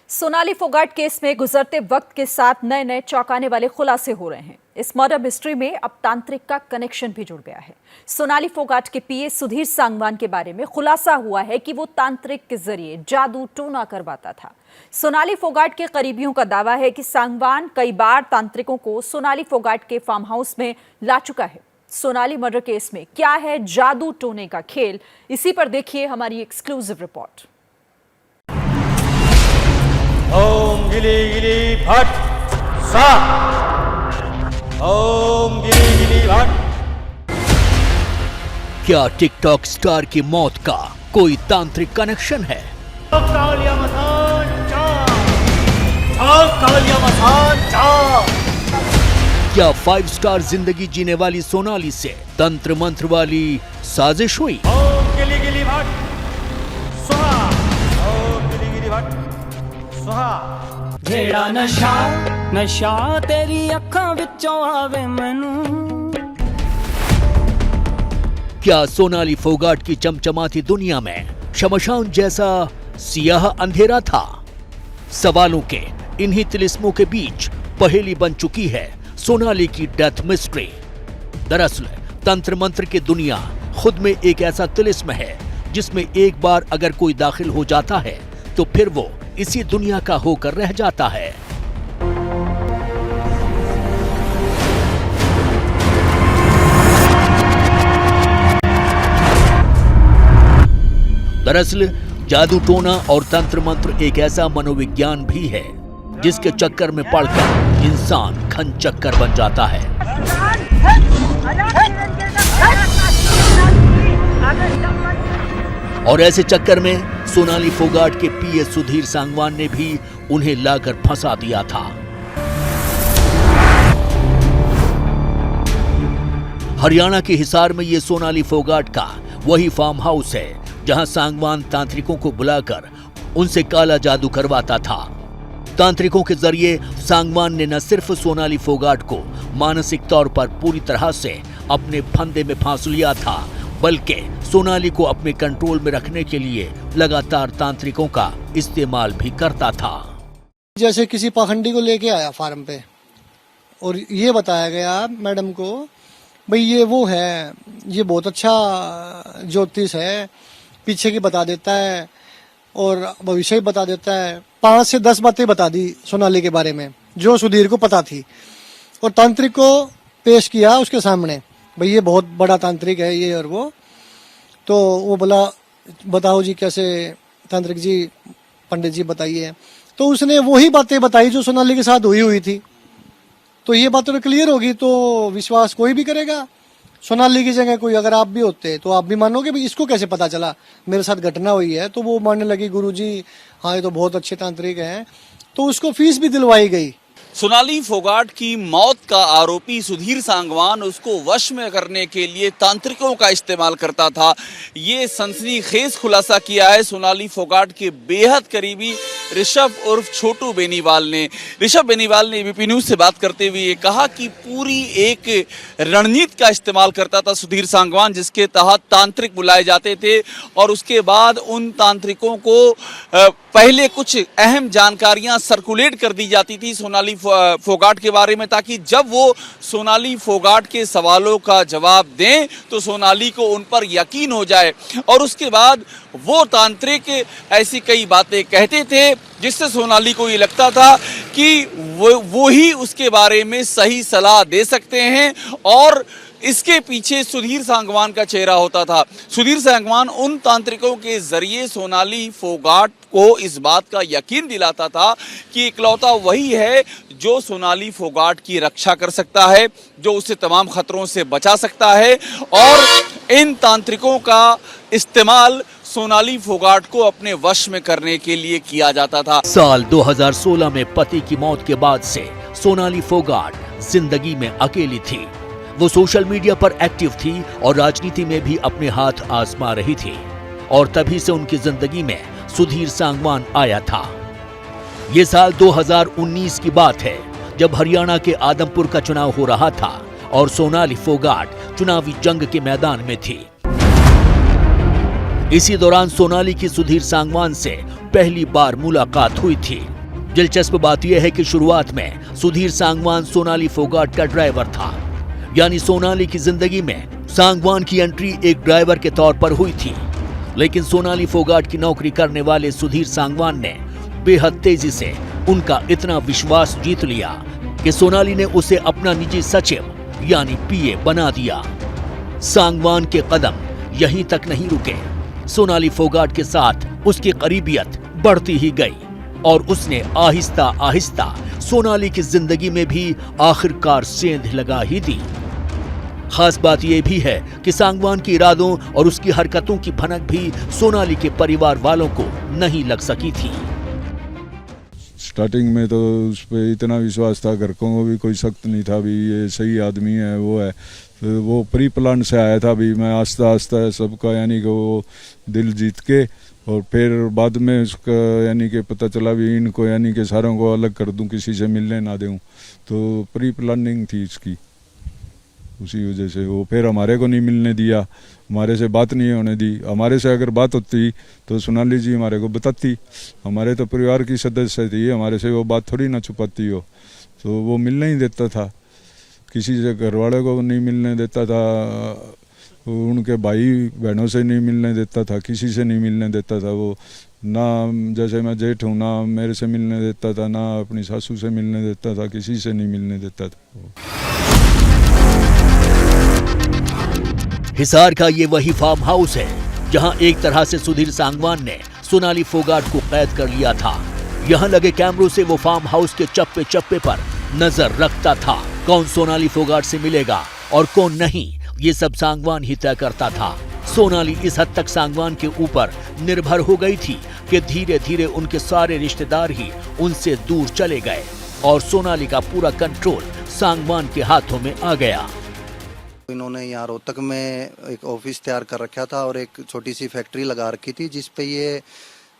Sonali Phogat case में गुजरते वक्त के साथ नए नए चौंकाने वाले खुलासे हो रहे हैं। इस मर्डर मिस्ट्री में अब तांत्रिक का कनेक्शन भी जुड़ गया है। सोनाली फोगाट के पीए सुधीर सांगवान के बारे में खुलासा हुआ है कि वो तांत्रिक के जरिए जादू टोना करवाता था। सोनाली फोगाट के करीबियों का दावा है कि सांगवान कई बार तांत्रिकों को सोनाली फोगाट के फार्म हाउस में ला चुका है। सोनाली मर्डर केस में क्या है जादू टोने का खेल, इसी पर देखिए हमारी एक्सक्लूसिव रिपोर्ट। ओम गिली गिली भट सा। ओम गिली गिली भट। क्या टिकटॉक स्टार की मौत का कोई तांत्रिक कनेक्शन है? कालिया मसान चा। कालिया मसान चा। क्या 5 स्टार जिंदगी जीने वाली सोनाली से तंत्र मंत्र वाली साजिश हुई? ओम गिली गिली भट सुहा। ओम गिली गिली भट जेड़ा नशा नशा तेरी अखां विचों आवे मैनू। क्या सोनाली फोगाट की चमचमाती दुनिया में शमशान जैसा सियाह अंधेरा था? सवालों के इन्हीं तिलिस्मों के बीच पहेली बन चुकी है सोनाली की डेथ मिस्ट्री। दरअसल तंत्र मंत्र की दुनिया खुद में एक ऐसा तिलिस्म है जिसमें एक बार अगर कोई दाखिल हो जाता है तो फिर वो इसी दुनिया का होकर रह जाता है। दरअसल जादू टोना और तंत्र मंत्र एक ऐसा मनोविज्ञान भी है जिसके चक्कर में पड़कर इंसान खन चक्कर बन जाता है। और ऐसे चक्कर में सोनाली फोगाट के पीए सुधीर सांगवान ने भी उन्हें लाकर फंसा दिया था। हरियाणा के हिसार में ये सोनाली फोगाट का वही फार्म हाउस है जहां सांगवान तांत्रिकों को बुलाकर उनसे काला जादू करवाता था। तांत्रिकों के जरिए सांगवान ने न सिर्फ सोनाली फोगाट को मानसिक तौर पर पूरी तरह से अपने फंदे में फांस लिया था, बल्कि सोनाली को अपने कंट्रोल में रखने के लिए लगातार तांत्रिकों का इस्तेमाल भी करता था। जैसे किसी पाखंडी को लेके आया फार्म पे और ये बताया गया मैडम को, भाई ये वो है, ये बहुत अच्छा ज्योतिष है, पीछे की बता देता है और भविष्य भी बता देता है। 5 से 10 बातें बता दी सोनाली के बारे में जो सुधीर को पता थी और तांत्रिक को पेश किया उसके सामने, भाई ये बहुत बड़ा तांत्रिक है ये और वो। तो वो बोला बताओ जी कैसे तांत्रिक जी, पंडित जी बताइए। तो उसने वही बातें बताई जो सोनाली के साथ हुई थी। तो ये बात तो क्लियर होगी तो विश्वास कोई भी करेगा। सोनाली की जगह कोई अगर आप भी होते तो आप भी मानोगे भाई इसको कैसे पता चला, मेरे साथ घटना हुई है। तो वो मानने लगी गुरुजी हाँ ये तो बहुत अच्छे तांत्रिक हैं। तो उसको फीस भी दिलवाई गई। सोनाली फोगाट की मौत का आरोपी सुधीर सांगवान उसको वश में करने के लिए तांत्रिकों का इस्तेमाल करता था। ये सनसनीखेज खुलासा किया है सोनाली फोगाट के बेहद करीबी ऋषभ उर्फ छोटू बेनीवाल ने। ऋषभ बेनीवाल ने एबीपी न्यूज से बात करते हुए ये कहा कि पूरी एक रणनीति का इस्तेमाल करता था सुधीर सांगवान, जिसके तहत तांत्रिक बुलाए जाते थे और उसके बाद उन तांत्रिकों को पहले कुछ अहम जानकारियां सर्कुलेट कर दी जाती थी सोनाली फोगाट के बारे में, ताकि जब वो सोनाली फोगाट के सवालों का जवाब दें तो सोनाली को उन पर यकीन हो जाए। और उसके बाद वो तांत्रिक ऐसी कई बातें कहते थे जिससे सोनाली को ये लगता था कि वो ही उसके बारे में सही सलाह दे सकते हैं और इसके पीछे सुधीर सांगवान का चेहरा होता था। सुधीर सांगवान उन तांत्रिकों के जरिए सोनाली फोगाट को इस बात का यकीन दिलाता था कि इकलौता वही है जो सोनाली फोगाट की रक्षा कर सकता है, जो उसे तमाम खतरों से बचा सकता है। और इन तांत्रिकों का इस्तेमाल सोनाली फोगाट को अपने वश में करने के लिए किया जाता था। साल 2016 में पति की मौत के बाद से सोनाली फोगाट जिंदगी में अकेली थी। वो सोशल मीडिया पर एक्टिव थी और राजनीति में भी अपने हाथ आजमा रही थी। और तभी से उनकी जिंदगी में सुधीर सांगवान आया था। ये साल 2019 की बात है जब हरियाणा के आदमपुर का चुनाव हो रहा था और सोनाली फोगाट चुनावी जंग के मैदान में थी। इसी दौरान सोनाली की सुधीर सांगवान से पहली बार मुलाकात हुई थी। दिलचस्प बात यह है कि शुरुआत में सुधीर सांगवान सोनाली फोगाट का ड्राइवर था, यानी सोनाली की जिंदगी में सांगवान की एंट्री एक ड्राइवर के तौर पर हुई थी। लेकिन सोनाली फोगाट की नौकरी करने वाले सुधीर सांगवान ने बेहद तेजी से उनका इतना विश्वास जीत लिया कि सोनाली ने उसे अपना निजी सचिव यानी पीए बना दिया। सांगवान के कदम यहीं तक नहीं रुके, सोनाली फोगाट के साथ उसकी करीबियत बढ़ती ही गई और उसने आहिस्ता आहिस्ता सोनाली की जिंदगी में भी आखिरकार सेंध लगा ही दी। खास बात यह भी है कि सांगवान के इरादों और उसकी हरकतों की भनक भी सोनाली के परिवार वालों को नहीं लग सकी थी। स्टार्टिंग में तो उस पर इतना विश्वास था, घर को भी कोई सख्त नहीं था भी ये सही आदमी है वो है, तो वो प्री प्लान से आया था भी मैं आस्ता आस्ता सबका यानी कि वो दिल जीत के और फिर बाद में उसका यानी कि पता चला भी इनको यानी कि सारों को अलग कर दूं, किसी से मिलने ना दूं, तो प्री प्लानिंग थी इसकी। उसी वजह से वो फिर हमारे को नहीं मिलने दिया, हमारे से बात नहीं होने दी। हमारे से अगर बात होती तो सोनाली जी हमारे को बताती, हमारे तो परिवार की सदस्य थी, हमारे से वो बात थोड़ी ना छुपाती हो। तो वो मिलने ही देता था, किसी से घर वाले को नहीं मिलने देता था, उनके भाई बहनों से नहीं मिलने देता था, किसी से नहीं मिलने देता था। वो ना जैसे मैं जेठ हूँ ना मेरे से मिलने देता था, ना अपनी सासू से मिलने देता था, किसी से नहीं मिलने देता था। हिसार का ये वही फार्म हाउस है जहां एक तरह से सुधीर सांगवान ने सोनाली फोगाट को कैद कर लिया था। यहां लगे कैमरों से वो फार्म हाउस के चप्पे चप्पे पर नजर रखता था। कौन सोनाली फोगाट से मिलेगा और कौन नहीं, ये सब सांगवान ही तय करता था। सोनाली इस हद तक सांगवान के ऊपर निर्भर हो गई थी कि धीरे धीरे उनके सारे रिश्तेदार ही उनसे दूर चले गए और सोनाली का पूरा कंट्रोल सांगवान के हाथों में आ गया। इन्होंने यहाँ रोहतक में एक ऑफिस तैयार कर रखा था और एक छोटी सी फैक्ट्री लगा रखी थी जिस पे ये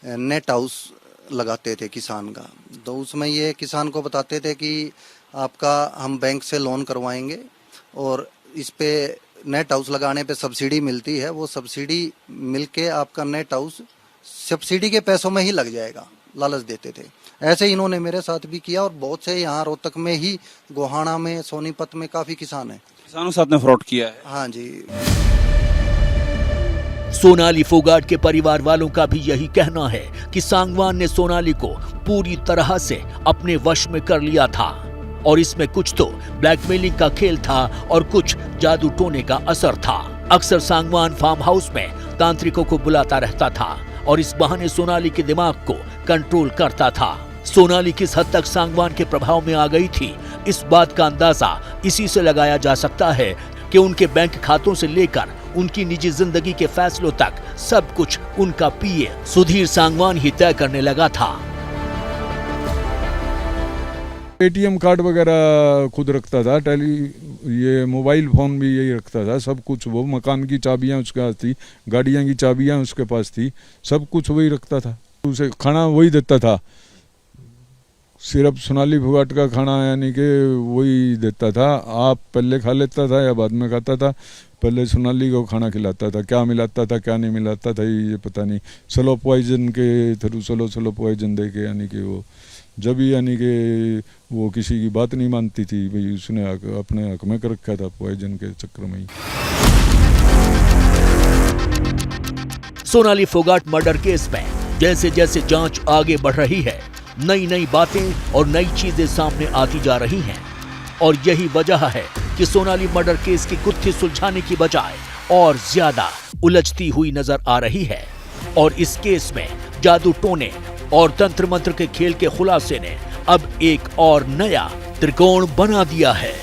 नेट हाउस लगाते थे किसान का। तो उसमें ये किसान को बताते थे कि आपका हम बैंक से लोन करवाएंगे और इस पे नेट हाउस लगाने पे सब्सिडी मिलती है, वो सब्सिडी मिलके आपका नेट हाउस सब्सिडी के पैसों में ही लग जाएगा, लालच देते थे। ऐसे इन्होंने मेरे साथ भी किया और बहुत से यहाँ रोहतक में ही, गोहाना में, सोनीपत में काफी किसान हैं। किसानों के साथ ने फ्रॉड किया है। हाँ जी। सोनाली फोगाट के परिवार वालों का भी यही कहना है कि सांगवान ने सोनाली को पूरी तरह से अपने वश में कर लिया था और इसमें कुछ तो ब्लैकमेलिंग का खेल था और कुछ जादू टोने का असर था। अक्सर सांगवान फार्म हाउस में तांत्रिकों को बुलाता रहता था और इस बहाने सोनाली के दिमाग को कंट्रोल करता था। सोनाली किस हद तक सांगवान के प्रभाव में आ गई थी, इस बात का अंदाजा इसी से लगाया जा सकता है कि उनके बैंक खातों से लेकर उनकी निजी जिंदगी के फैसलों तक सब कुछ उनका पीए सुधीर सांगवान ही तय करने लगा था। एटीएम कार्ड वगैरह खुद रखता था, ये मोबाइल फोन भी यही रखता था, सब कुछ वो, मकान की चाबियां उसके पास थी, गाड़ियां की चाबियां उसके पास थी, सब कुछ वही रखता था। उसे खाना वही देता था, सिर्फ सोनाली फोगाट का खाना यानी कि वही देता था। आप पहले खा लेता था या बाद में खाता था, पहले सोनाली को खाना खिलाता था। क्या मिलाता था क्या नहीं मिलाता था ये पता नहीं, स्लो पॉइजन के थ्रू स्लो पॉइजन दे के यानी कि वो जब भी यानी कि वो किसी की बात नहीं मानती थी, भाई उसने अपने हक में कर रखा था पॉइजन के चक्कर में ही। सोनाली फोगाट मर्डर केस में जैसे जैसे जांच आगे बढ़ रही है, नई नई बातें और नई चीजें सामने आती जा रही हैं और यही वजह है कि सोनाली मर्डर केस की गुत्थी सुलझाने की बजाय और ज्यादा उलझती हुई नजर आ रही है। और इस केस में जादू टोने और तंत्र मंत्र के खेल के खुलासे ने अब एक और नया त्रिकोण बना दिया है।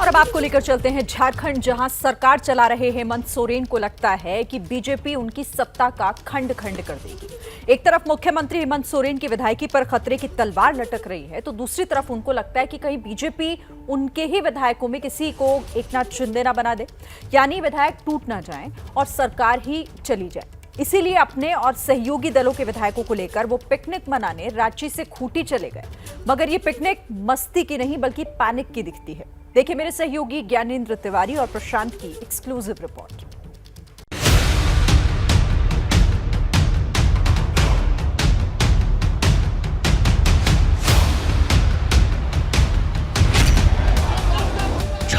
और अब आपको लेकर चलते हैं झारखंड, जहां सरकार चला रहे हेमंत सोरेन को लगता है कि बीजेपी उनकी सत्ता का खंड खंड कर देगी। एक तरफ मुख्यमंत्री हेमंत सोरेन की विधायकी पर खतरे की तलवार लटक रही है, तो दूसरी तरफ उनको लगता है कि कहीं बीजेपी उनके ही विधायकों में किसी को एकनाथ शिंदे ना बना दे, यानी विधायक टूट ना जाए और सरकार ही चली जाए। इसीलिए अपने और सहयोगी दलों के विधायकों को लेकर वो पिकनिक मनाने रांची से खूंटी चले गए। मगर ये पिकनिक मस्ती की नहीं बल्कि पैनिक की दिखती है। देखिए मेरे सहयोगी ज्ञानेंद्र तिवारी और प्रशांत की एक्सक्लूसिव रिपोर्ट।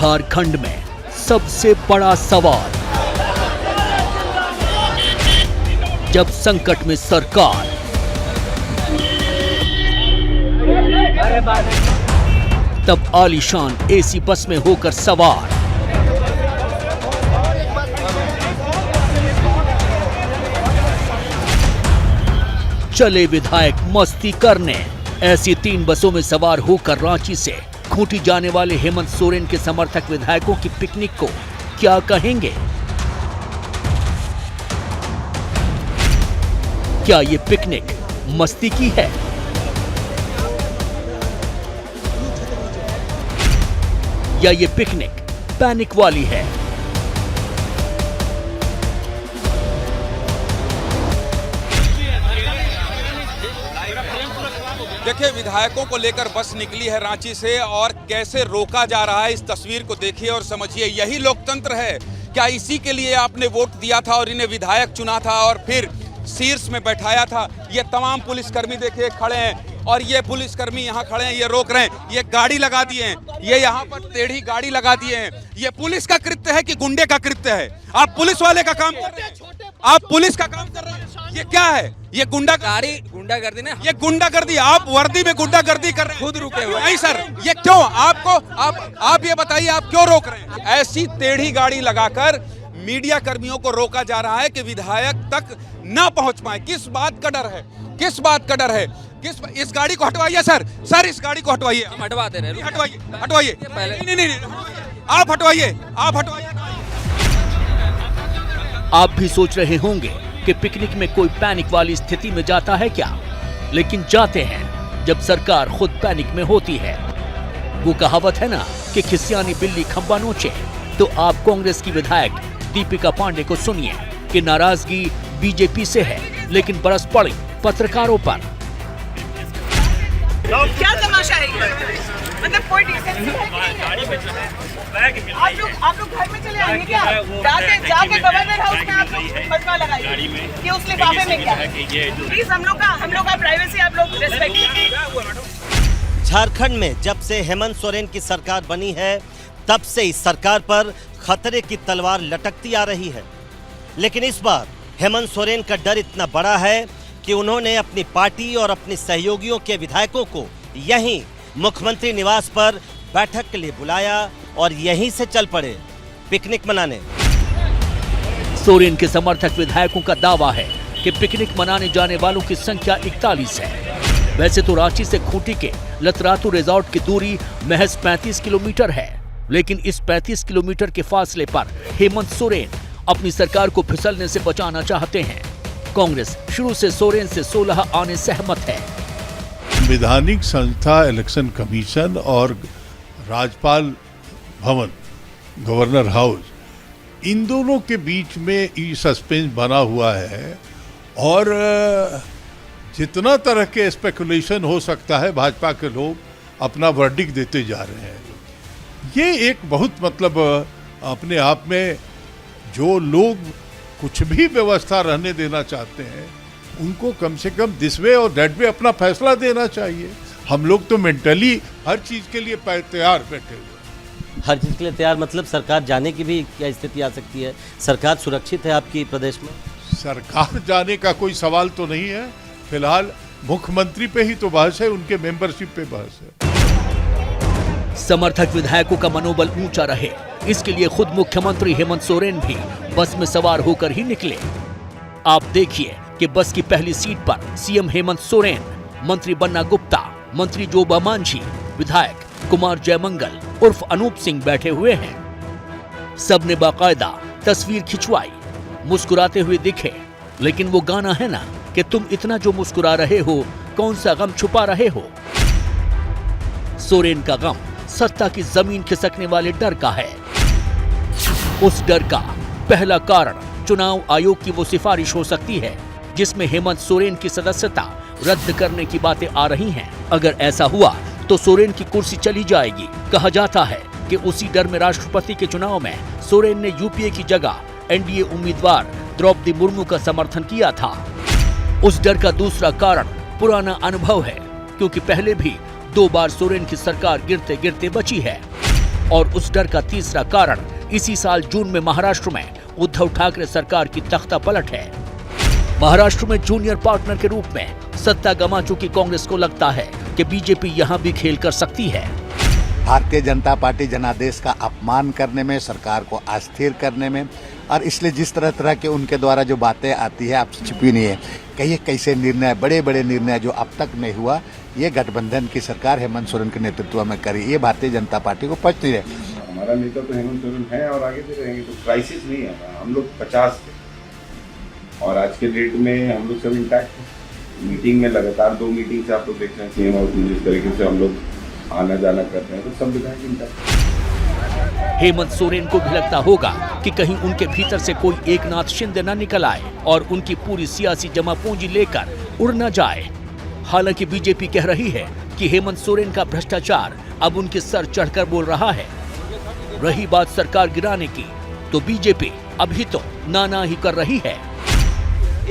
झारखंड में सबसे बड़ा सवाल, जब संकट में सरकार, तब आलीशान एसी बस में होकर सवार, चले विधायक मस्ती करने। ऐसी 3 बसों में सवार होकर रांची से खूंटी जाने वाले हेमंत सोरेन के समर्थक विधायकों की पिकनिक को क्या कहेंगे? क्या ये पिकनिक मस्ती की है या ये पिकनिक पैनिक वाली है? देखिए, विधायकों को लेकर बस निकली है रांची से और कैसे रोका जा रहा है, इस तस्वीर को देखिए और समझिए। यही लोकतंत्र है क्या? इसी के लिए आपने वोट दिया था और इन्हें विधायक चुना था और फिर शीर्ष में बैठाया था। ये तमाम पुलिसकर्मी देखिए खड़े हैं और ये पुलिसकर्मी यहाँ खड़े हैं, ये रोक रहे हैं, ये गाड़ी लगा दिए हैं, ये यहाँ पर टेढ़ी गाड़ी लगा दिए हैं। ये पुलिस का कृत्य है कि गुंडे का कृत्य है? आप पुलिस वाले का काम कर रहे हैं, आप पुलिस का काम कर रहे हैं। ये क्या है? ये गुंडागर्दी ना, ये गुंडागर्दी। आप वर्दी में गुंडागर्दी कर रहे हैं, खुद रुके हुए। नहीं सर, ये क्यों? आपको आप ये बताइए, आप क्यों रोक रहे हैं? ऐसी टेढ़ी गाड़ी लगाकर मीडिया कर्मियों को रोका जा रहा है कि विधायक तक ना पहुंच पाए। किस बात का डर है? किस बात का डर है? इस गाड़ी को हटवाइए सर, इस गाड़ी को हटवाइए। हम हटवा दे रहे हैं, हटवाइए। नहीं, आप हटवाइए। आप भी सोच रहे होंगे कि पिकनिक में कोई पैनिक वाली स्थिति में जाता है क्या? लेकिन जाते हैं जब सरकार खुद पैनिक में होती है। वो कहावत है ना कि खिसियानी बिल्ली खंबा नोचे। तो आप कांग्रेस की विधायक दीपिका पांडे को सुनिए कि नाराजगी बीजेपी से है, लेकिन बरस पड़ी पत्रकारों पर। क्या तमाशा है ये? मतलब कोई डिसेंसी है? आप लोग घर में चले आएंगे क्या? जाके गवर्नर हाउस में आप लोग मजमा लगाइए कि उस लिफाफे में क्या है। प्लीज हम लोग का प्राइवेसी आप लोग रिस्पेक्ट कीजिए। झारखंड में जब से हेमंत सोरेन की सरकार बनी है, तब से इस सरकार पर खतरे की तलवार लटकती आ रही है। लेकिन इस बार हेमंत सोरेन का डर इतना बड़ा है कि उन्होंने अपनी पार्टी और अपने सहयोगियों के विधायकों को यहीं मुख्यमंत्री निवास पर बैठक के लिए बुलाया और यहीं से चल पड़े पिकनिक मनाने। सोरेन के समर्थक विधायकों का दावा है कि पिकनिक मनाने जाने वालों की संख्या 41 है। वैसे तो रांची से खूंटी के लतरातू रिजॉर्ट की दूरी महज 35 किलोमीटर है, लेकिन इस 35 किलोमीटर के फासले पर हेमंत सोरेन अपनी सरकार को फिसलने से बचाना चाहते हैं। कांग्रेस शुरू से सोरेन से 16 आने सहमत है। संवैधानिक संस्था इलेक्शन कमीशन और राज्यपाल भवन, गवर्नर हाउस, इन दोनों के बीच में ये सस्पेंस बना हुआ है और जितना तरह के स्पेकुलेशन हो सकता है भाजपा के लोग अपना वर्डिक्ट देते जा रहे हैं। ये एक बहुत मतलब अपने आप में जो लोग कुछ भी व्यवस्था रहने देना चाहते हैं उनको कम से कम दिस वे और दैट वे अपना फैसला देना चाहिए। हम लोग तो मेंटली हर चीज के लिए तैयार बैठे हुए। हर चीज के लिए तैयार मतलब सरकार जाने की भी क्या स्थिति आ सकती है? सरकार सुरक्षित है आपकी प्रदेश में? सरकार जाने का कोई सवाल तो नहीं है। फिलहाल मुख्यमंत्री पे ही तो बहस है, उनके मेंबरशिप पे बहस है। समर्थक विधायकों का मनोबल ऊंचा रहे, इसके लिए खुद मुख्यमंत्री हेमंत सोरेन भी बस में सवार होकर ही निकले। आप देखिए कि बस की पहली सीट पर सीएम हेमंत सोरेन, मंत्री बन्ना गुप्ता, मंत्री जोबा मांझी, विधायक कुमार जयमंगल उर्फ अनूप सिंह बैठे हुए हैं। सबने बाकायदा तस्वीर खिंचवाई, मुस्कुराते हुए दिखे। लेकिन वो गाना है ना कि तुम इतना जो मुस्कुरा रहे हो, कौन सा गम छुपा रहे हो। सोरेन का गम सत्ता की जमीन खिसकने वाले डर का है। उस डर का पहला कारण चुनाव आयोग की वो सिफारिश हो सकती है जिसमें हेमंत सोरेन की सदस्यता रद्द करने की बातें आ रही हैं। अगर ऐसा हुआ तो सोरेन की कुर्सी चली जाएगी। कहा जाता है कि उसी डर में राष्ट्रपति के चुनाव में सोरेन ने यूपीए की जगह एनडीए उम्मीदवार द्रौपदी मुर्मू का समर्थन किया था। उस डर का दूसरा कारण पुराना अनुभव है, क्योंकि पहले भी 2 बार सोरेन की सरकार गिरते गिरते बची है। और उस डर का तीसरा कारण इसी साल जून में महाराष्ट्र में उद्धव ठाकरे सरकार की तख्ता पलट है। महाराष्ट्र में जूनियर पार्टनर के रूप में सत्ता गंवा चुकी कांग्रेस को लगता है कि बीजेपी यहां भी खेल कर सकती है। भारतीय जनता पार्टी जनादेश का अपमान करने में, सरकार को अस्थिर करने में, और इसलिए जिस तरह के उनके द्वारा जो बातें आती है आपसे छिपी नहीं है। कहिए कैसे निर्णय, बड़े बड़े निर्णय जो अब तक नहीं हुआ, ये गठबंधन की सरकार हेमंत सोरेन के नेतृत्व में करी, ये भारतीय जनता पार्टी को पच नहीं रहे। हमारा नेता तो हेमंत सोरेन है और आगे भी रहेंगे, तो क्राइसिस नहीं है। हम लोग 50 थे और आज के डेट में हम लोग सब इंटैक्ट हैं। मीटिंग में लगातार 2 मीटिंग से आप लोग देख रहे हैं सीएम और जिस तरीके से हम लोग आना जाना करते हैं, तो सब विधायक इंटैक्ट। हेमंत सोरेन को भी लगता होगा कि कहीं उनके भीतर से कोई एकनाथ शिंदे न निकल आए और उनकी पूरी सियासी जमा पूंजी लेकर उड़ न जाए। हालांकि बीजेपी कह रही है कि हेमंत सोरेन का भ्रष्टाचार अब उनके सर चढ़कर बोल रहा है। रही बात सरकार गिराने की, तो बीजेपी अभी तो ना ही कर रही है।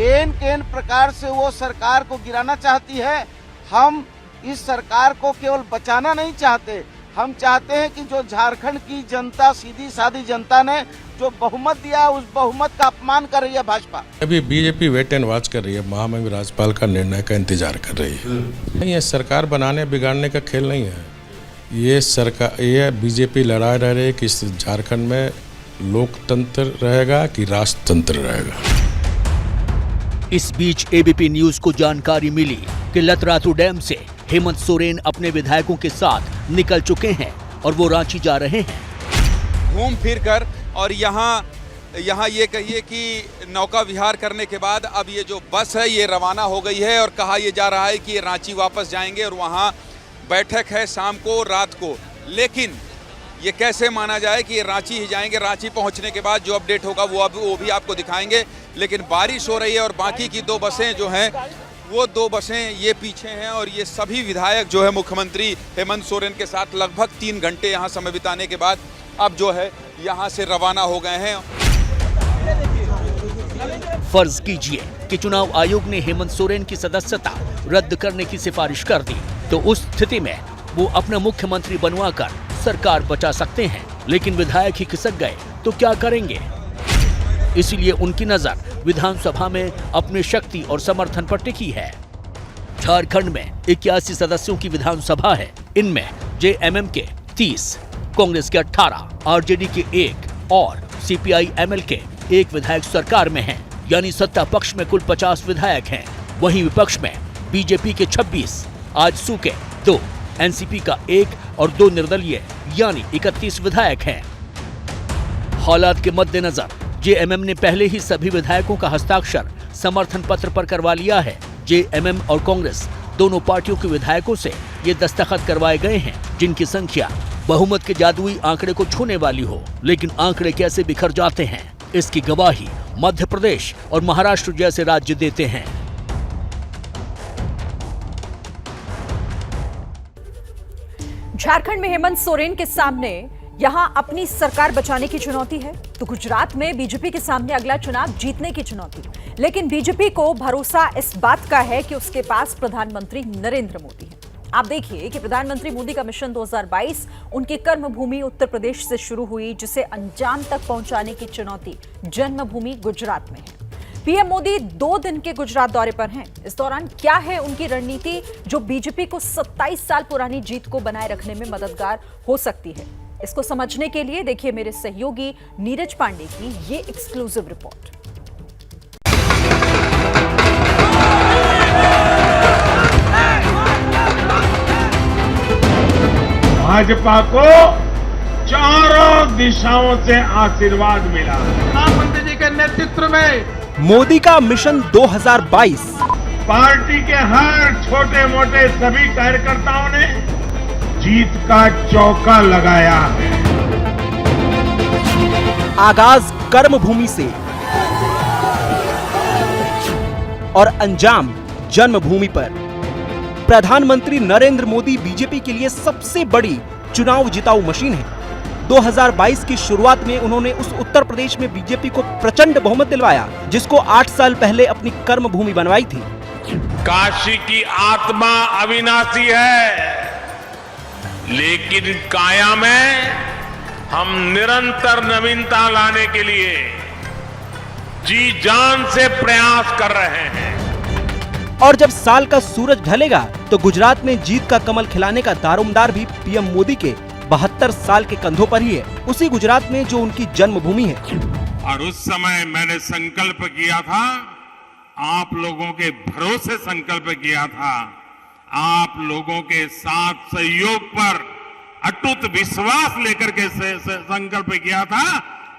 एन प्रकार से वो सरकार को गिराना चाहती है। हम इस सरकार को केवल बचाना नहीं चाहते, हम चाहते हैं कि जो झारखंड की जनता, सीधी सादी जनता ने जो बहुमत दिया, उस बहुमत का अपमान कर रही है भाजपा। अभी बीजेपी वेट एंड वॉच कर रही है, महामहिम राज्यपाल का निर्णय का इंतजार कर रही है। नहीं, ये सरकार बनाने बिगाड़ने का खेल नहीं है। ये बीजेपी लड़ा रह रही है कि झारखंड में लोकतंत्र रहेगा कि राष्ट्रतंत्र रहेगा। इस बीच एबीपी न्यूज को जानकारी मिली कि लतरातू डैम से हेमंत सोरेन अपने विधायकों के साथ निकल चुके हैं और वो रांची जा रहे हैं। घूम फिर कर और यहाँ ये कहिए कि नौका विहार करने के बाद अब ये जो बस है ये रवाना हो गई है और कहा ये जा रहा है कि ये रांची वापस जाएंगे और वहाँ बैठक है शाम को, रात को। लेकिन ये कैसे माना जाए कि ये रांची ही जाएंगे? रांची पहुंचने के बाद जो अपडेट होगा वो भी आपको दिखाएंगे। लेकिन बारिश हो रही है और बाकी की 2 बसें जो हैं, वो 2 बसें ये पीछे हैं और ये सभी विधायक जो है मुख्यमंत्री हेमंत सोरेन के साथ लगभग 3 घंटे यहाँ समय बिताने के बाद अब जो है यहाँ से रवाना हो गए हैं। फर्ज कीजिए कि चुनाव आयोग ने हेमंत सोरेन की सदस्यता रद्द करने की सिफारिश कर दी, तो उस स्थिति में वो अपना मुख्यमंत्री बनवाकर सरकार बचा सकते हैं। लेकिन विधायक ही खिसक गए तो क्या करेंगे? इसलिए उनकी नजर विधानसभा में अपनी शक्ति और समर्थन पर टिकी है। झारखंड में 81 सदस्यों की विधानसभा है। इनमें जेएमएम के 30, कांग्रेस के 18, आरजेडी के 1 और सीपीआई-एमएल के 1 विधायक सरकार में हैं। यानी सत्ता पक्ष में कुल 50 विधायक हैं। वहीं विपक्ष में बीजेपी के 26, आजसू के 2, एनसीपी का 1 और 2 निर्दलीय यानी 31 विधायक हैं। हालात के मद्देनजर जेएमएम ने पहले ही सभी विधायकों का हस्ताक्षर समर्थन पत्र पर करवा लिया है। जेएमएम और कांग्रेस दोनों पार्टियों के विधायकों से ये दस्तखत करवाए गए हैं, जिनकी संख्या बहुमत के जादुई आंकड़े को छूने वाली हो। लेकिन आंकड़े कैसे बिखर जाते हैं, इसकी गवाही मध्य प्रदेश और महाराष्ट्र जैसे राज्य देते हैं। झारखंड में हेमंत सोरेन के सामने यहां अपनी सरकार बचाने की चुनौती है, तो गुजरात में बीजेपी के सामने अगला चुनाव जीतने की चुनौती। लेकिन बीजेपी को भरोसा इस बात का है कि उसके पास प्रधानमंत्री नरेंद्र मोदी है। आप देखिए कि प्रधानमंत्री मोदी का मिशन 2022 उनकी कर्मभूमि उत्तर प्रदेश से शुरू हुई, जिसे अंजाम तक पहुंचाने की चुनौती जन्मभूमि गुजरात में है। पीएम मोदी 2 दिन के गुजरात दौरे पर हैं। इस दौरान क्या है उनकी रणनीति जो बीजेपी को 27 साल पुरानी जीत को बनाए रखने में मददगार हो सकती है? इसको समझने के लिए देखिए मेरे सहयोगी नीरज पांडे की ये एक्सक्लूसिव रिपोर्ट। भाजपा को चारों दिशाओं से आशीर्वाद मिला। प्रधानमंत्री जी के नेतृत्व में मोदी का मिशन 2022 पार्टी के हर छोटे मोटे सभी कार्यकर्ताओं ने जीत का चौका लगाया है। आगाज कर्मभूमि से और अंजाम जन्मभूमि पर। प्रधानमंत्री नरेंद्र मोदी बीजेपी के लिए सबसे बड़ी चुनाव जिताऊ मशीन है। 2022 की शुरुआत में उन्होंने उस उत्तर प्रदेश में बीजेपी को प्रचंड बहुमत दिलवाया, जिसको 8 साल पहले अपनी कर्मभूमि बनवाई थी। काशी की आत्मा अविनाशी है, लेकिन काया में हम निरंतर नवीनता लाने के लिए जी जान से प्रयास कर रहे हैं। और जब साल का सूरज ढलेगा तो गुजरात में जीत का कमल खिलाने का दारोमदार भी पीएम मोदी के 72 साल के कंधों पर ही है, उसी गुजरात में जो उनकी जन्मभूमि है। और उस समय मैंने संकल्प किया था, आप लोगों के भरोसे संकल्प किया था, आप लोगों के साथ सहयोग पर अटूट विश्वास लेकर के संकल्प किया था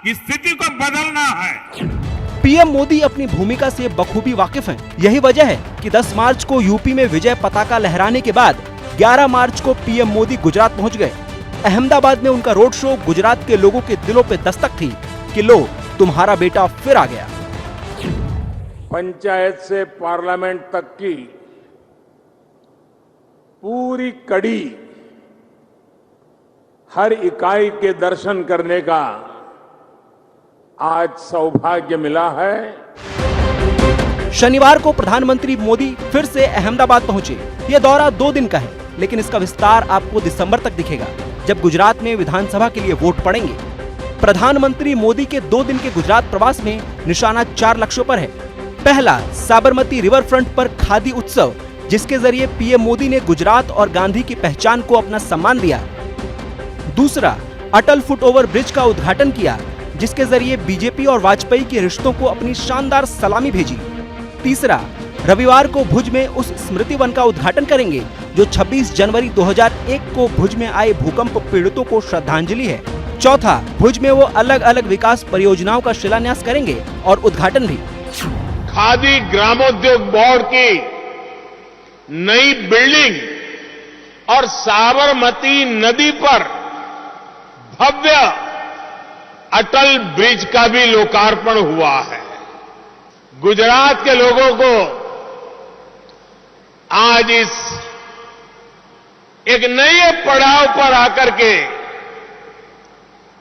कि स्थिति को बदलना है। पीएम मोदी अपनी भूमिका से बखूबी वाकिफ हैं। यही वजह है कि 10 मार्च को यूपी में विजय पताका लहराने के बाद 11 मार्च को पीएम मोदी गुजरात पहुंच गए। अहमदाबाद में उनका रोड शो गुजरात के लोगों के दिलों पे दस्तक थी कि लो तुम्हारा बेटा फिर आ गया। पंचायत से पार्लियामेंट तक की पूरी कड़ी, हर इकाई के दर्शन करने का आज सौभाग्य मिला है। शनिवार को प्रधानमंत्री मोदी फिर से अहमदाबाद पहुंचे। यह दौरा 2 दिन का है, लेकिन इसका विस्तार आपको दिसंबर तक दिखेगा, जब गुजरात में विधानसभा के लिए वोट पड़ेंगे। प्रधानमंत्री मोदी के 2 दिन के गुजरात प्रवास में निशाना 4 लक्ष्यों पर है। पहला, साबरमती रिवर फ्रंट पर खादी उत्सव, जिसके जरिए पीएम मोदी ने गुजरात और गांधी की पहचान को अपना सम्मान दिया। दूसरा, अटल फुटओवर ब्रिज का उद्घाटन किया, जिसके जरिए बीजेपी और वाजपेयी के रिश्तों को अपनी शानदार सलामी भेजी। तीसरा, रविवार को भुज में उस स्मृति वन का उद्घाटन करेंगे जो 26 जनवरी 2001 को भुज में आए भूकंप पीड़ितों को श्रद्धांजलि है। चौथा, भुज में वो अलग अलग विकास परियोजनाओं का शिलान्यास करेंगे और उद्घाटन भी। खादी ग्रामोद्योग बोर्ड की नई बिल्डिंग और साबरमती नदी पर भव्य अटल ब्रिज का भी लोकार्पण हुआ है। गुजरात के लोगों को आज इस एक नए पड़ाव पर आकर के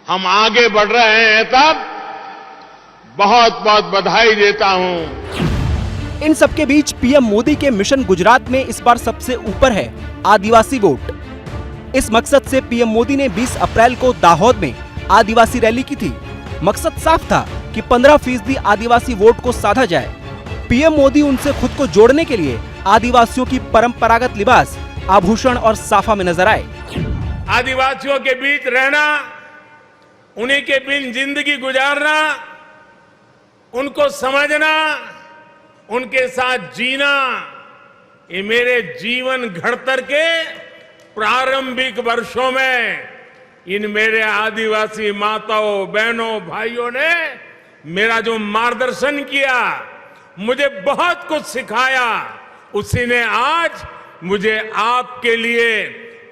हम आगे बढ़ रहे हैं, तब बहुत बहुत बधाई देता हूं। इन सबके बीच पीएम मोदी के मिशन गुजरात में इस बार सबसे ऊपर है आदिवासी वोट। इस मकसद से पीएम मोदी ने 20 अप्रैल को दाहोद में आदिवासी रैली की थी। मकसद साफ था कि 15% आदिवासी वोट को साधा जाए। पीएम मोदी उनसे खुद को जोड़ने के लिए आदिवासियों की परंपरागत लिबास, आभूषण और साफा में नजर आए। आदिवासियों के बीच रहना, उन्हीं के बिन जिंदगी गुजारना, उनको समझना, उनके साथ जीना, ये मेरे जीवन घड़तर के प्रारंभिक वर्षों में इन मेरे आदिवासी माताओं, बहनों, भाइयों ने मेरा जो मार्गदर्शन किया, मुझे बहुत कुछ सिखाया, उसी ने आज मुझे आपके लिए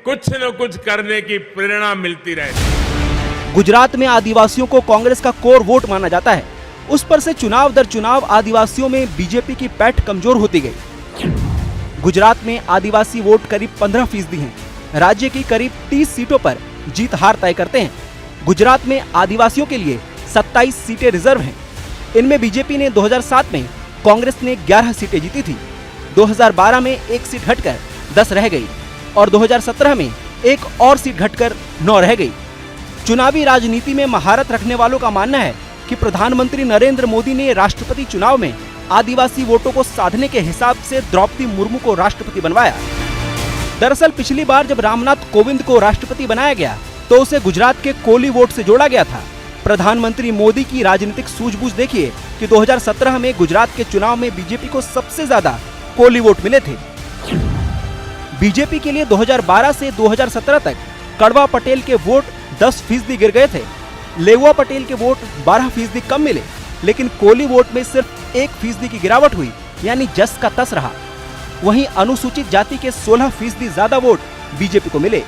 कुछ न कुछ करने की प्रेरणा मिलती रहती। गुजरात में आदिवासियों को कांग्रेस का कोर वोट माना जाता है। उस पर से चुनाव दर चुनाव आदिवासियों में बीजेपी की पैठ कमजोर होती गई। गुजरात में आदिवासी वोट करीब 15% हैं। राज्य की करीब 30 सीटों पर जीत हार तय करते हैं। गुजरात में आदिवासियों के लिए 27 सीटें रिजर्व हैं। इनमें बीजेपी ने 2007 में कांग्रेस ने 11 सीटें जीती थी। 2012 में 1 सीट घटकर 10 रह गई और 2017 में 1 और सीट घटकर 9 रह गई। चुनावी राजनीति में महारत रखने वालों का मानना है कि प्रधानमंत्री नरेंद्र मोदी ने राष्ट्रपति चुनाव में आदिवासी वोटों को साधने के हिसाब से द्रौपदी मुर्मू को राष्ट्रपति बनवाया। दरअसल पिछली बार जब रामनाथ कोविंद को राष्ट्रपति बनाया गया तो उसे गुजरात के कोली वोट से जोड़ा गया था। प्रधानमंत्री मोदी की राजनीतिक सूझबूझ देखिए कि 2017 में गुजरात के चुनाव में बीजेपी को सबसे ज्यादा कोली वोट मिले थे। बीजेपी के लिए 2012 से 2017 तक कड़वा पटेल के वोट 10% गिर गए थे। लेउआ पटेल के वोट 12% कम मिले, लेकिन कोली वोट में सिर्फ 1% की गिरावट हुई, यानी जस का तस रहा। वहीं अनुसूचित जाति के 16% ज्यादा वोट बीजेपी को मिले।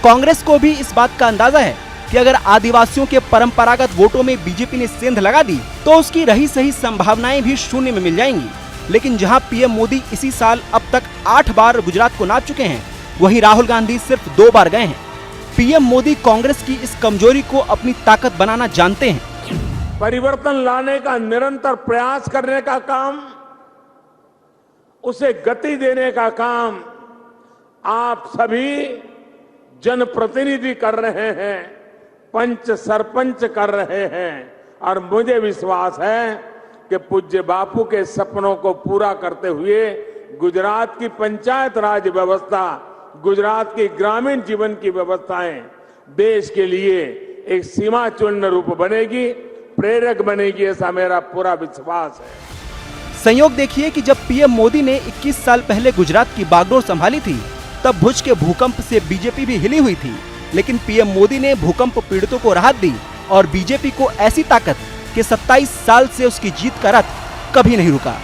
कांग्रेस को भी इस बात का अंदाजा है कि अगर आदिवासियों के परंपरागत वोटों में बीजेपी ने सेंध लगा दी तो उसकी रही सही संभावनाएं भी शून्य में मिल जाएंगी। लेकिन जहां पीएम मोदी इसी साल अब तक 8 बार गुजरात को नाप चुके हैं, वहीं राहुल गांधी सिर्फ 2 बार गए हैं। पीएम मोदी कांग्रेस की इस कमजोरी को अपनी ताकत बनाना जानते हैं। परिवर्तन लाने का निरंतर प्रयास करने का काम, उसे गति देने का काम आप सभी जनप्रतिनिधि कर रहे हैं। पंच सरपंच कर रहे हैं और मुझे विश्वास है कि पूज्य बापू के सपनों को पूरा करते हुए गुजरात की पंचायत राज व्यवस्था, गुजरात की ग्रामीण जीवन की व्यवस्थाएं देश के लिए एक सीमा चूर्ण रूप बनेगी, प्रेरक बनेगी, ऐसा मेरा पूरा विश्वास है। संयोग देखिए कि जब पीएम मोदी ने 21 साल पहले गुजरात की बागडोर संभाली थी, तब भुज के भूकंप से बीजेपी भी हिली हुई थी, लेकिन पीएम मोदी ने भूकंप पीड़ितों को राहत दी और बीजेपी को ऐसी ताकत कि 27 साल से उसकी जीत का रथ कभी नहीं रुका।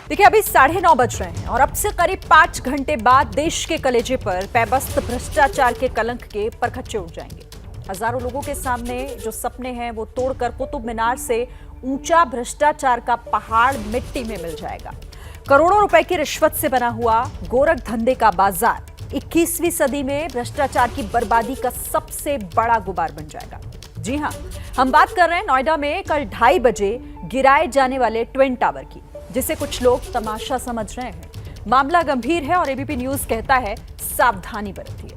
देखिए, अभी 9:30 बज रहे हैं और अब से करीब 5 घंटे बाद देश के कलेजे पर पैबस्त भ्रष्टाचार के कलंक के परखच्चे उठ जाएंगे। हजारों लोगों के सामने जो सपने हैं वो तोड़कर कुतुब मीनार से ऊंचा भ्रष्टाचार का पहाड़ मिट्टी में मिल जाएगा। करोड़ों रुपए की रिश्वत से बना हुआ गोरख धंधे का बाजार 21वीं सदी में भ्रष्टाचार की बर्बादी का सबसे बड़ा गुबार बन जाएगा। जी हां, हम बात कर रहे हैं नोएडा में कल 2:30 बजे गिराए जाने वाले ट्विन टावर की, जिसे कुछ लोग तमाशा समझ रहे हैं। मामला गंभीर है और एबीपी न्यूज कहता है सावधानी बरतिए।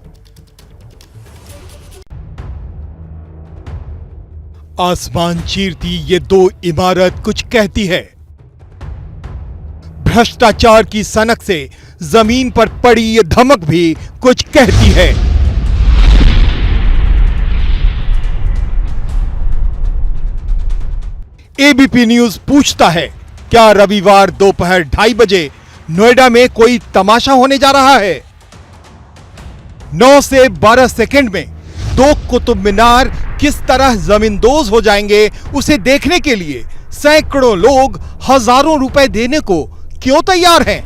आसमान चीरती ये दो इमारत कुछ कहती है। भ्रष्टाचार की सनक से जमीन पर पड़ी ये धमक भी कुछ कहती है। एबीपी न्यूज पूछता है, क्या रविवार दोपहर 2:30 बजे नोएडा में कोई तमाशा होने जा रहा है? 9 से 12 सेकंड में दो कुतुब मीनार किस तरह जमींदोज हो जाएंगे, उसे देखने के लिए सैकड़ों लोग हजारों रुपए देने को क्यों तैयार हैं?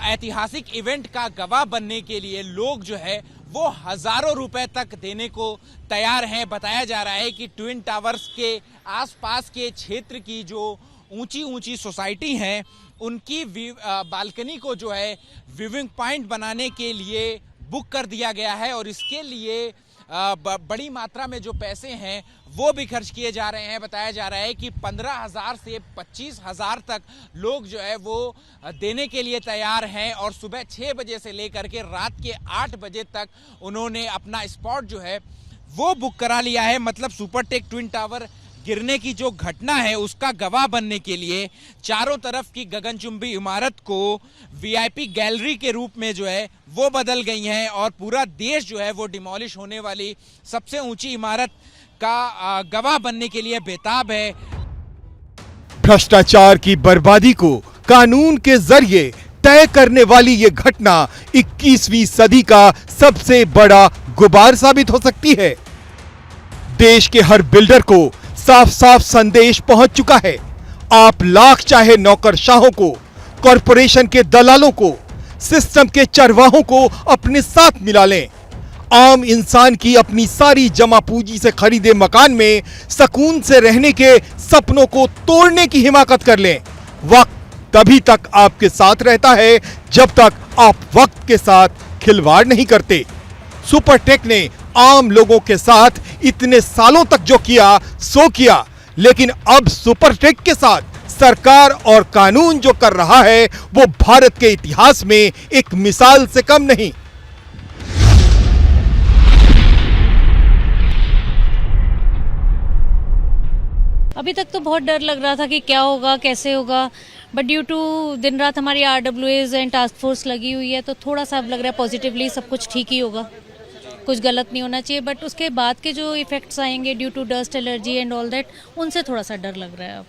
ऐतिहासिक इवेंट का गवाह बनने के लिए लोग जो है वो हजारों रुपए तक देने को तैयार हैं। बताया जा रहा है कि ट्विन टावर्स के आसपास के क्षेत्र की जो ऊंची ऊंची सोसाइटी हैं, उनकी बालकनी को जो है व्यूइंग पॉइंट बनाने के लिए बुक कर दिया गया है और इसके लिए बड़ी मात्रा में जो पैसे हैं वो भी खर्च किए जा रहे हैं। बताया जा रहा है कि 15,000 से 25,000 तक लोग जो है वो देने के लिए तैयार हैं और सुबह 6 बजे से लेकर के रात के 8 बजे तक उन्होंने अपना स्पॉट जो है वो बुक करा लिया है। मतलब सुपरटेक ट्विन टावर गिरने की जो घटना है उसका गवाह बनने के लिए चारों तरफ की गगनचुंबी इमारत को वीआईपी गैलरी के रूप में जो है वो बदल गई हैं और पूरा देश जो है वो डिमोलिश होने वाली सबसे ऊंची इमारत का गवाह बनने के लिए बेताब है। भ्रष्टाचार की बर्बादी को कानून के जरिए तय करने वाली ये घटना 21वीं सदी का सबसे बड़ा गुबार साबित हो सकती है। देश के हर बिल्डर को साफ साफ संदेश पहुंच चुका है। आप लाख चाहे नौकरशाहों को, कॉरपोरेशन के दलालों को, सिस्टम के चरवाहों को अपने साथ मिला लें। आम इंसान की अपनी सारी जमा पूंजी से खरीदे मकान में सुकून से रहने के सपनों को तोड़ने की हिमाकत कर लें। वक्त तभी तक आपके साथ रहता है जब तक आप वक्त के साथ खिलवाड़ नहीं करते। सुपरटेक ने आम लोगों के साथ इतने सालों तक जो किया सो किया, लेकिन अब सुपरटेक के साथ सरकार और कानून जो कर रहा है वो भारत के इतिहास में एक मिसाल से कम नहीं। अभी तक तो बहुत डर लग रहा था कि क्या होगा, कैसे होगा, बट ड्यू टू दिन रात हमारी RWAs एंड टास्क फोर्स लगी हुई है तो थोड़ा सा अब लग रहा है पॉजिटिवली सब कुछ ठीक ही होगा, कुछ गलत नहीं होना चाहिए। बट उसके बाद के जो इफेक्ट्स आएंगे due to dust allergy and all that, उनसे थोड़ा सा डर लग रहा है अब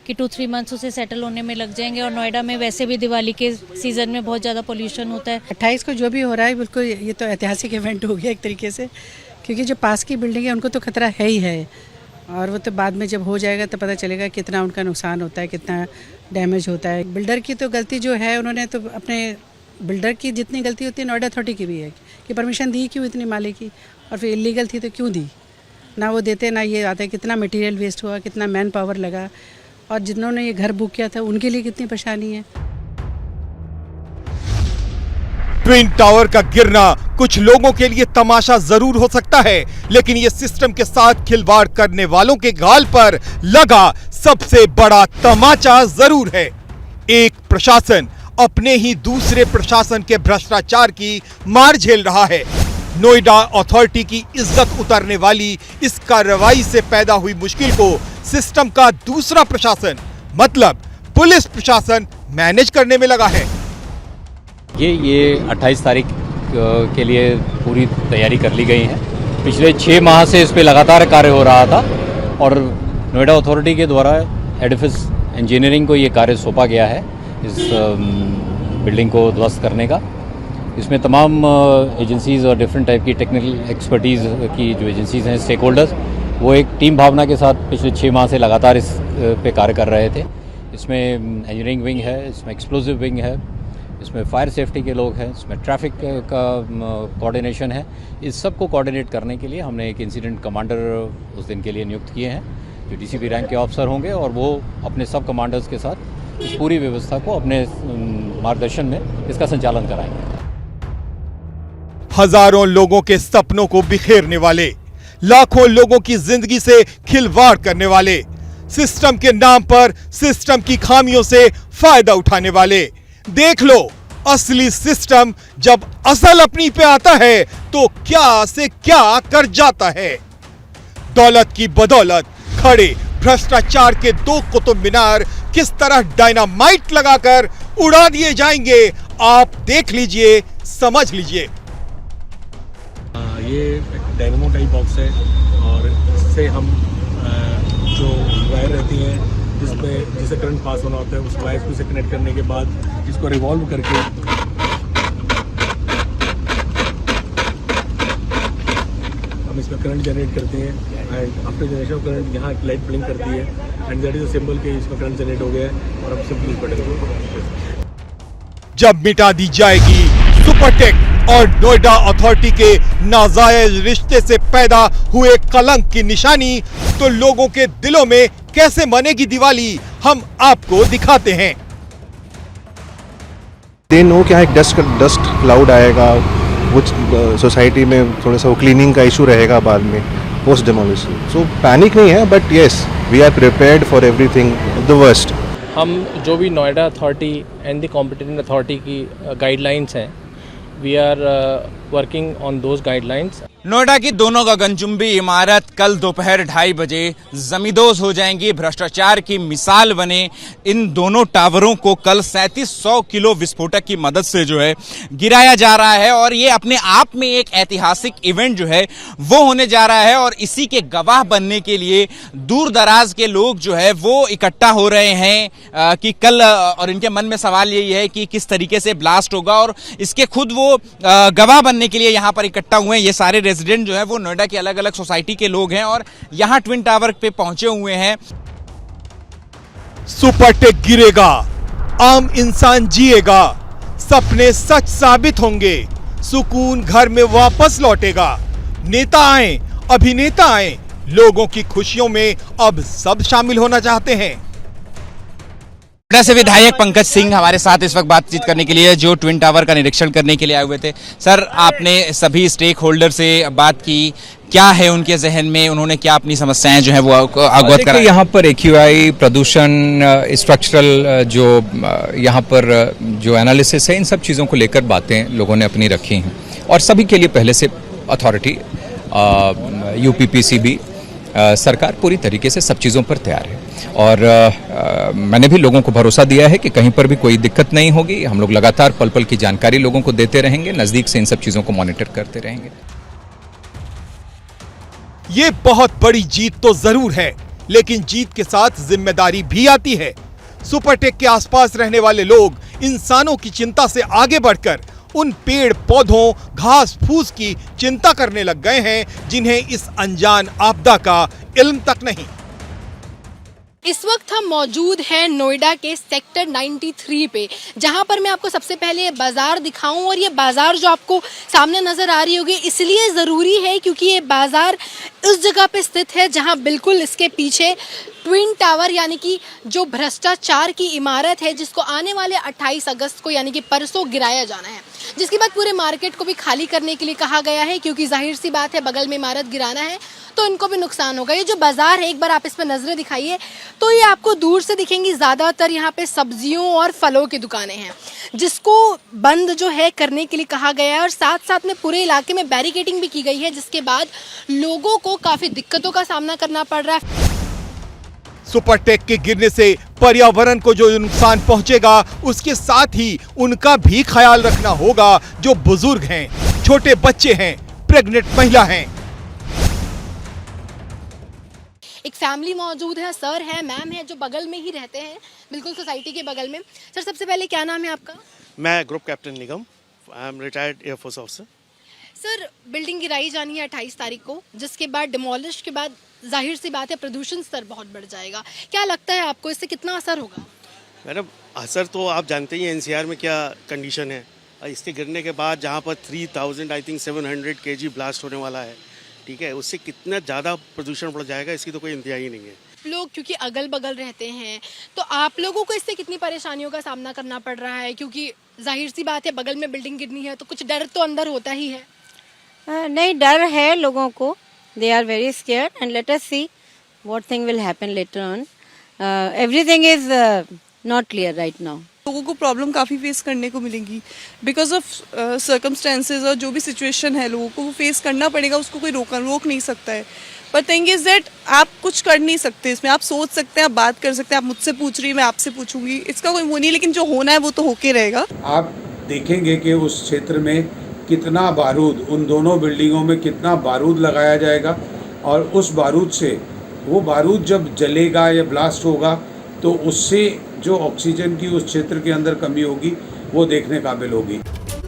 कि 2-3 मंथ्स उसे सेटल होने में लग जाएंगे। और नोएडा में वैसे भी दिवाली के सीज़न में बहुत ज़्यादा पोल्यूशन होता है। 28 को जो भी हो रहा है बिल्कुल ये तो ऐतिहासिक इवेंट हो गया एक तरीके से, क्योंकि जो पास की बिल्डिंग है उनको तो खतरा है ही है और वो तो बाद में जब हो जाएगा तो पता चलेगा कितना उनका नुकसान होता है, कितना डैमेज होता है। बिल्डर की तो गलती जो है, उन्होंने तो अपने बिल्डर की जितनी गलती होती है नोएडा अथॉरिटी की भी है कि परमिशन दी क्यों इतनी माले की, और फिर इलीगल थी तो क्यों दी, ना वो देते ना ये आता है। कितना मटेरियल वेस्ट हुआ, कितना मैन पावर लगा, और जिन्होंने ये घर बुक किया था उनके लिए कितनी परेशानी है। ट्विन टावर का गिरना कुछ लोगों के लिए तमाशा जरूर हो सकता है, लेकिन ये सिस्टम के साथ खिलवाड़ करने वालों के गाल पर लगा सबसे बड़ा तमाचा जरूर है। एक प्रशासन अपने ही दूसरे प्रशासन के भ्रष्टाचार की मार झेल रहा है। नोएडा अथॉरिटी की इज्जत उतारने वाली इस कार्रवाई से पैदा हुई मुश्किल को सिस्टम का दूसरा प्रशासन मतलब पुलिस प्रशासन मैनेज करने में लगा है। ये 28 तारीख के लिए पूरी तैयारी कर ली गई है। पिछले 6 माह से इस पे लगातार कार्य हो रहा था और नोएडा अथॉरिटी के द्वारा एडिफिस इंजीनियरिंग को ये कार्य सौंपा गया है इस बिल्डिंग को ध्वस्त करने का। इसमें तमाम एजेंसीज़ और डिफरेंट टाइप की टेक्निकल एक्सपर्टीज़ की जो एजेंसीज़ हैं, स्टेक होल्डर्स, वो एक टीम भावना के साथ पिछले 6 माह से लगातार इस पे कार्य कर रहे थे। इसमें इंजीनियरिंग विंग है, इसमें एक्सप्लोजिव विंग है, इसमें फायर सेफ्टी के लोग हैं, इसमें ट्रैफिक का कोऑर्डिनेशन है। इस सब को कोऑर्डिनेट करने के लिए हमने एक इंसिडेंट कमांडर उस दिन के लिए नियुक्त किए हैं जो डीसीपी रैंक के ऑफिसर होंगे और वो अपने सब कमांडर्स के साथ इस पूरी व्यवस्था को अपने मार्गदर्शन में इसका संचालन कराएंगे। हजारों लोगों के सपनों को बिखेरने वाले, लाखों लोगों की जिंदगी से खिलवाड़ करने वाले, सिस्टम के नाम पर सिस्टम की खामियों से फायदा उठाने वाले, देख लो असली सिस्टम जब असल अपनी पे आता है तो क्या से क्या कर जाता है। दौलत की बदौलत खड़े भ्रष्टाचार के 2 कुतुब मीनार किस तरह डायनामाइट लगाकर उड़ा दिए जाएंगे, आप देख लीजिए, समझ लीजिए। ये डायनेमो टाइप बॉक्स है और इससे हम जो वायर रहती हैं जिसे करंट पास होना होता है उस वायर को से कनेक्ट करने के बाद इसको रिवॉल्व करके हम इसमें करंट जनरेट करते हैं and after generation of current यहाँ एक लाइट ब्लिंक करती है and that is a symbol कि इसमें करंट जनरेट हो गया है और अब सिंपली बटन को जब मिटा दी जाएगी सुपरटेक और नोएडा अथॉरिटी के नाजायज रिश्ते से पैदा हुए कलंक की निशानी, तो लोगों के दिलों में कैसे मनेगी दिवाली, हम आपको दिखाते हैं। दे नो कि यहाँ एक डस्ट क्लाउड आएगा, वो सोसाइटी में थोड़ा सा क्लीनिंग का इशू रहेगा बाद में पोस्ट डेमोलिशन। सो पैनिक नहीं है, but yes we are prepared for everything the worst. हम जो भी Noida authority and the competent authority की गाइडलाइंस हैं, we are working on those guidelines. Noida की दोनों गगनचुंबी इमारत कल दोपहर 2:30 बजे जमींदोज हो जाएंगी, भ्रष्टाचार की मिसाल बने इन दोनों टावरों को कल 3700 किलो विस्फोटक की मदद से जो है गिराया जा रहा है और ये अपने आप में एक ऐतिहासिक इवेंट जो है वो होने जा रहा है और इसी के गवाह बनने के लिए दूर दराज के लोग जो है वो इकट्ठा हो रहे हैं कि कल, और इनके मन में सवाल यही है कि किस तरीके से ब्लास्ट होगा और इसके खुद वो गवाह बनने के लिए यहाँ पर इकट्ठा हुए हैं। ये सारे रेजिडेंट जो है वो नोएडा की अलग अलग सोसाइटी के लोग हैं और यहाँ ट्विन टावर पे पहुंचे हुए हैं। सुपरटेक गिरेगा, आम इंसान जिएगा, सपने सच साबित होंगे, सुकून घर में वापस लौटेगा। नेता आए, अभिनेता आए, लोगों की खुशियों में अब सब शामिल होना चाहते हैं। से विधायक पंकज सिंह हमारे साथ इस वक्त बातचीत करने के लिए, जो ट्विन टावर का निरीक्षण करने के लिए आए हुए थे। सर, आपने सभी स्टेक होल्डर से बात की, क्या है उनके जहन में, उन्होंने क्या अपनी समस्याएं जो है वो अवगत कराई? यहाँ पर एक्यूआई, प्रदूषण, स्ट्रक्चरल जो यहाँ पर जो एनालिसिस है, इन सब चीज़ों को लेकर बातें लोगों ने अपनी रखी हैं और सभी के लिए पहले से अथॉरिटी, यूपीपीसीबी, सरकार पूरी तरीके से सब चीज़ों पर तैयार है और मैंने भी लोगों को भरोसा दिया है कि कहीं पर भी कोई दिक्कत नहीं होगी। हम लोग लगातार पल पल की जानकारी लोगों को देते रहेंगे, नज़दीक से इन सब चीज़ों को मॉनिटर करते रहेंगे। ये बहुत बड़ी जीत तो जरूर है, लेकिन जीत के साथ जिम्मेदारी भी आती है। सुपरटेक के आसपास रहने वाले लोग इंसानों की चिंता से आगे बढ़कर उन पेड़ पौधों, घास फूस की चिंता करने लग गए हैं जिन्हें इस अनजान आपदा का इल्म तक नहीं। इस वक्त हम मौजूद हैं नोएडा के सेक्टर 93 पे, जहां पर मैं आपको सबसे पहले बाजार दिखाऊं और ये बाजार जो आपको सामने नजर आ रही होगी इसलिए ज़रूरी है क्योंकि ये बाजार उस जगह पे स्थित है जहां बिल्कुल इसके पीछे ट्विन टावर यानी कि जो भ्रष्टाचार की इमारत है जिसको आने वाले 28 अगस्त को यानी कि परसों गिराया जाना है, जिसके बाद पूरे मार्केट को भी खाली करने के लिए कहा गया है क्योंकि जाहिर सी बात है बगल में इमारत गिराना है तो इनको भी नुकसान होगा। ये जो बाजार है, एक बार आप इस पर नजरें दिखाइए तो ये आपको दूर से दिखेंगी, ज़्यादातर यहाँ पे सब्जियों और फलों की दुकानें हैं। जिसको बंद जो है करने के लिए कहा गया है और साथ साथ में पूरे इलाके में बैरिकेडिंग भी की गई है, जिसके बाद लोगों को काफ़ी दिक्कतों का सामना करना पड़ रहा है। सुपरटेक के गिरने से पर्यावरण को जो नुकसान पहुंचेगा, उसके साथ ही उनका भी ख्याल रखना होगा जो बुजुर्ग हैं, छोटे बच्चे हैं, प्रेग्नेंट महिला हैं। एक फैमिली मौजूद है, सर है, मैम है, जो बगल में ही रहते हैं, बिल्कुल सोसाइटी के बगल में। सर, सबसे पहले क्या नाम है आपका? मैं group captain Nigam, I am retired air force officer. Sir, building गिराई जानी है 28 तारीख को, जिसके बाद डिमोलिश के बाद जाहिर सी बात है प्रदूषण स्तर बहुत बढ़ जाएगा। क्या लगता है आपको, इससे कितना असर होगा? मैडम, असर तो आप जानते ही हैं एनसीआर में क्या कंडीशन है। इसके गिरने के बाद जहाँ पर 3000 आई थिंक 700 kg ब्लास्ट होने वाला है, ठीक है, उससे कितना ज़्यादा प्रदूषण बढ़ जाएगा इसकी तो कोई इंतहा ही नहीं है। लोग क्योंकि अगल बगल रहते हैं, तो आप लोगों को इससे कितनी परेशानियों का सामना करना पड़ रहा है? क्योंकि जाहिर सी बात है बगल में बिल्डिंग गिरनी है तो कुछ डर तो अंदर होता ही है। नहीं, डर है लोगों को, they are very scared and let us see what thing will happen later on. Everything is not clear right now. लोगों को प्रॉब्लम काफ़ी फेस करने को मिलेंगी बिकॉज ऑफ सर्कमस्टेंसेज, और जो भी सिचुएशन है लोगों को वो फेस करना पड़ेगा, उसको कोई रोक नहीं सकता है। बट थिंग इज दैट आप कुछ कर नहीं सकते इसमें, आप सोच सकते हैं, आप बात कर सकते हैं, आप मुझसे पूछ रही हैं, मैं आपसे पूछूंगी, इसका कोई वो नहीं, लेकिन जो होना है वो तो होके रहेगा। आप देखेंगे कि उस क्षेत्र में कितना बारूद, उन दोनों बिल्डिंगों में कितना बारूद लगाया जाएगा, और उस बारूद से, वो बारूद जब जलेगा या ब्लास्ट होगा तो उससे जो ऑक्सीजन की उस क्षेत्र के अंदर कमी होगी वो देखने काबिल होगी।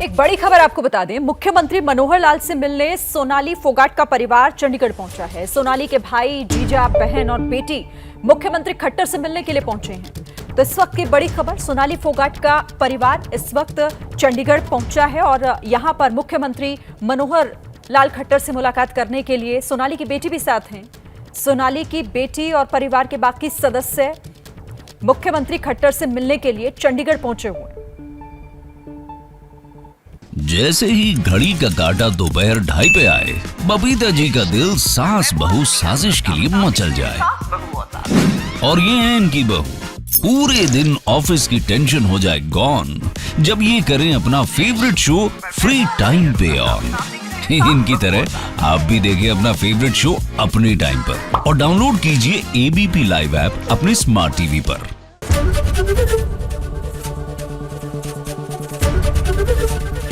एक बड़ी खबर आपको बता दें, मुख्यमंत्री मनोहर लाल से मिलने सोनाली फोगाट का परिवार चंडीगढ़ पहुंचा है। सोनाली के भाई, जीजा, बहन और बेटी मुख्यमंत्री खट्टर से मिलने के लिए पहुंचे हैं। तो इस वक्त की बड़ी खबर, सोनाली फोगाट का परिवार इस वक्त चंडीगढ़ पहुंचा है और यहां पर मुख्यमंत्री मनोहर लाल खट्टर से मुलाकात करने के लिए सोनाली की बेटी भी साथ हैं। सोनाली की बेटी और परिवार के बाकी सदस्य मुख्यमंत्री खट्टर से मिलने के लिए चंडीगढ़ पहुंचे हुए। जैसे ही घड़ी का काटा दोपहर 2:30 पे आए, बबीता जी का दिल सास बहू साजिश के लिए मचल जाए। और ये है इनकी बहू, पूरे दिन ऑफिस की टेंशन हो जाए गॉन जब ये करें अपना फेवरेट शो फ्री टाइम पे ऑन। इनकी तरह आप भी देखें अपना फेवरेट शो अपने टाइम पर और डाउनलोड कीजिए एबीपी लाइव ऐप अपने स्मार्ट टीवी पर।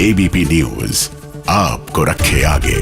एबीपी न्यूज आपको रखे आगे।